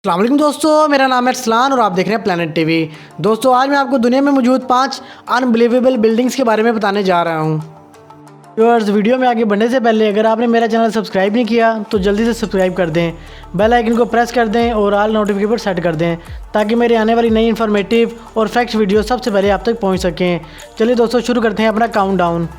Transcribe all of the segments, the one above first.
अस्सलाम वालेकुम दोस्तों, मेरा नाम है अरसलान और आप देख रहे हैं प्लैनेट टीवी। दोस्तों आज मैं आपको दुनिया में मौजूद 5 अनबिलीवेबल बिल्डिंग्स के बारे में बताने जा रहा हूं। व्यूअर्स, वीडियो में आगे बढ़ने से पहले अगर आपने मेरा चैनल सब्सक्राइब नहीं किया तो जल्दी से सब्सक्राइब कर दें, बेल आइकन को प्रेस कर दें और ऑल नोटिफिकेशन पर सेट कर दें ताकि मेरी आने वाली नई इन्फॉर्मेटिव और फैक्ट्स वीडियो सबसे पहले आप तक पहुँच सकें। चलिए दोस्तों शुरू करते हैं अपना काउंटडाउन।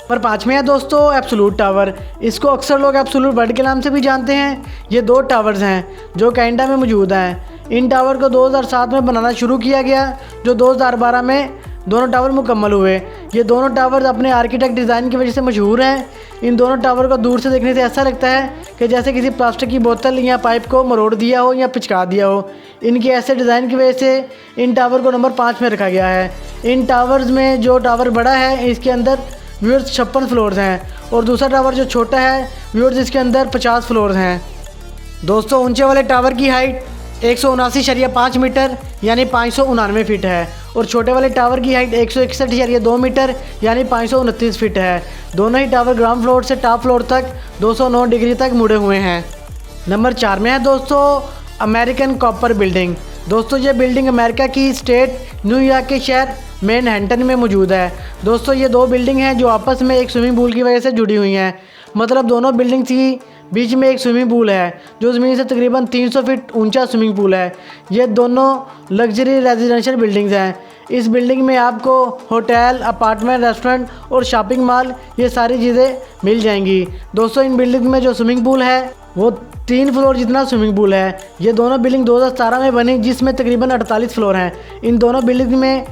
पर 5 में है दोस्तों एब्सोल्यूट टावर। इसको अक्सर लोग एब्सोल्यूट बर्ड के नाम से भी जानते हैं। ये 2 टावर्स हैं जो कनाडा में मौजूद हैं। इन टावर को 2007 में बनाना शुरू किया गया, जो 2012 में दोनों टावर मुकम्मल हुए। ये दोनों टावर अपने आर्किटेक्ट डिज़ाइन की वजह से मशहूर हैं। इन दोनों टावर को दूर से देखने से ऐसा लगता है कि जैसे किसी प्लास्टिक की बोतल या पाइप को मरोड़ दिया हो या पिचका दिया हो। इनके ऐसे डिज़ाइन की वजह से इन टावर को नंबर 5 में रखा गया है। इन टावर्स में जो टावर बड़ा है इसके अंदर व्यूअर्स 56 फ्लोर्स हैं और दूसरा टावर जो छोटा है व्यूअर्स इसके अंदर 50 फ्लोर्स हैं। दोस्तों ऊंचे वाले टावर की हाइट 179.5 मीटर यानी 599 फीट है और छोटे वाले टावर की हाइट 161.2 मीटर यानी 529 फीट है। दोनों ही टावर ग्राउंड फ्लोर से टॉप फ्लोर तक 209 डिग्री तक मुड़े हुए हैं। नंबर 4 में है दोस्तों अमेरिकन कॉपर बिल्डिंग। दोस्तों ये बिल्डिंग अमेरिका की स्टेट न्यूयॉर्क के शहर मैनहट्टन में मौजूद है। दोस्तों ये 2 बिल्डिंग हैं जो आपस में एक स्विमिंग पूल की वजह से जुड़ी हुई हैं। मतलब दोनों बिल्डिंग्स की बीच में एक स्विमिंग पूल है जो ज़मीन से तकरीबन 300 फीट ऊंचा स्विमिंग पूल है। ये दोनों लग्जरी रेजिडेंशियल बिल्डिंग्स हैं। इस बिल्डिंग में आपको होटल, अपार्टमेंट, रेस्टोरेंट और शॉपिंग मॉल ये सारी चीज़ें मिल जाएंगी। दोस्तों इन बिल्डिंग में जो स्विमिंग पूल है वो 3 फ्लोर जितना स्विमिंग पूल है। ये दोनों बिल्डिंग 2017 में बनी जिसमें तकरीबन 48 फ्लोर हैं। इन दोनों बिल्डिंग में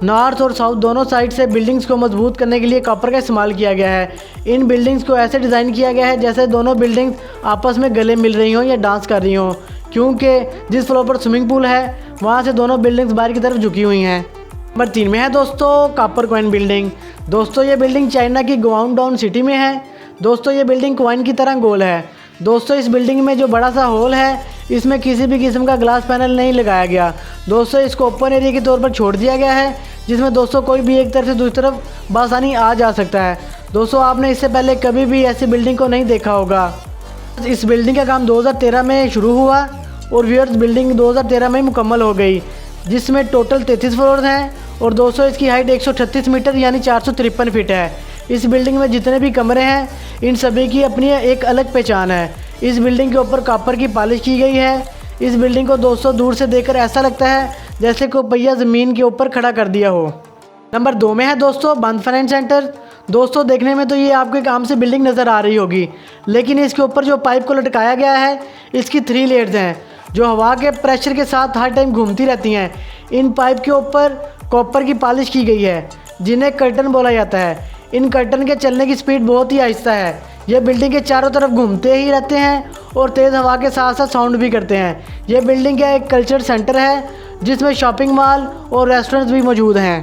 नॉर्थ और साउथ दोनों साइड से बिल्डिंग्स को मजबूत करने के लिए कॉपर का इस्तेमाल किया गया है। इन बिल्डिंग्स को ऐसे डिज़ाइन किया गया है जैसे दोनों बिल्डिंग्स आपस में गले मिल रही हों या डांस कर रही हों, क्योंकि जिस फ्लोर पर स्विमिंग पूल है वहाँ से दोनों बिल्डिंग्स बाहर की तरफ झुकी हुई हैं। नंबर 3 में है दोस्तों कॉपर कॉइन बिल्डिंग। दोस्तों ये बिल्डिंग चाइना की गुआंगडोंग सिटी में है। दोस्तों ये बिल्डिंग कॉइन की तरह गोल है। दोस्तों इस बिल्डिंग में जो बड़ा सा हॉल है इसमें किसी भी किस्म का ग्लास पैनल नहीं लगाया गया। दोस्तों इसको ओपन एरिया के तौर पर छोड़ दिया गया है जिसमें दोस्तों कोई भी एक तरफ से दूसरी तरफ बासानी आ जा सकता है। दोस्तों आपने इससे पहले कभी भी ऐसी बिल्डिंग को नहीं देखा होगा। इस बिल्डिंग का काम 2013 में शुरू हुआ और व्यूअर्स बिल्डिंग 2013 में मुकम्मल हो गई, जिसमें टोटल 33 फ्लोर हैं और दोस्तों इसकी हाइट 138 मीटर यानी 453 फीट है। इस बिल्डिंग में जितने भी कमरे हैं इन सभी की अपनी एक अलग पहचान है। इस बिल्डिंग के ऊपर कॉपर की पॉलिश की गई है। इस बिल्डिंग को दोस्तों दूर से देखकर ऐसा लगता है जैसे कोई पहिया ज़मीन के ऊपर खड़ा कर दिया हो। नंबर 2 में है दोस्तों बंद फाइनेंस सेंटर। दोस्तों देखने में तो ये आपके काम से बिल्डिंग नज़र आ रही होगी, लेकिन इसके ऊपर जो पाइप को लटकाया गया है इसकी 3 लेयर्स हैं जो हवा के प्रेशर के साथ हर टाइम घूमती रहती हैं। इन पाइप के ऊपर कॉपर की पॉलिश की गई है जिन्हें कर्टन बोला जाता है। इन कर्टन के चलने की स्पीड बहुत ही आहिस्ता है। ये बिल्डिंग के चारों तरफ घूमते ही रहते हैं और तेज़ हवा के साथ साथ साउंड भी करते हैं। ये बिल्डिंग का एक कल्चर सेंटर है जिसमें शॉपिंग मॉल और रेस्टोरेंट्स भी मौजूद हैं।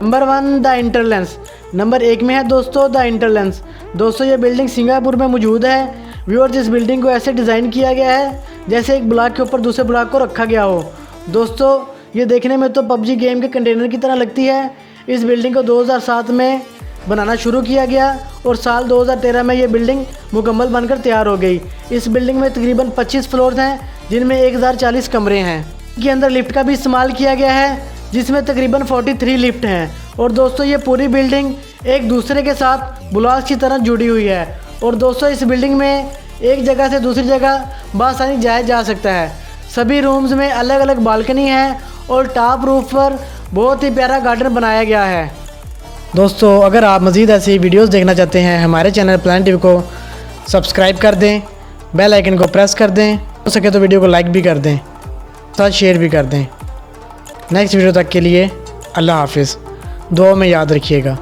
Number 1 the इंटरलेंस। नंबर 1 में है दोस्तों द इंटरलेंस। दोस्तों ये बिल्डिंग सिंगापुर में मौजूद है। व्यूअर्स इस बिल्डिंग को ऐसे डिज़ाइन किया गया है जैसे एक ब्लॉक के ऊपर दूसरे ब्लॉक को रखा गया हो। दोस्तों ये देखने में तो PUBG गेम के कंटेनर की तरह लगती है। इस बिल्डिंग को 2007 में बनाना शुरू किया गया और साल 2013 में ये बिल्डिंग मुकम्मल बनकर तैयार हो गई। इस बिल्डिंग में तकरीबन 25 फ्लोर्स हैं जिनमें 1040 कमरे हैं। के अंदर लिफ्ट का भी इस्तेमाल किया गया है जिसमें तकरीबन 43 लिफ्ट हैं। और दोस्तों ये पूरी बिल्डिंग एक दूसरे के साथ ब्लॉक्स की तरह जुड़ी हुई है। और दोस्तों इस बिल्डिंग में एक जगह से दूसरी जगह बआसानी जाया जा सकता है। सभी रूम्स में अलग अलग बालकनी है और टॉप रूफ पर बहुत ही प्यारा गार्डन बनाया गया है। दोस्तों अगर आप मज़ीद ऐसी वीडियोस देखना चाहते हैं हमारे चैनल प्लैनेट टीवी को सब्सक्राइब कर दें, बेल आइकन को प्रेस कर दें, हो सके तो वीडियो को लाइक भी कर दें, साथ शेयर भी कर दें। नेक्स्ट वीडियो तक के लिए अल्लाह हाफिज़। दुआ में याद रखिएगा।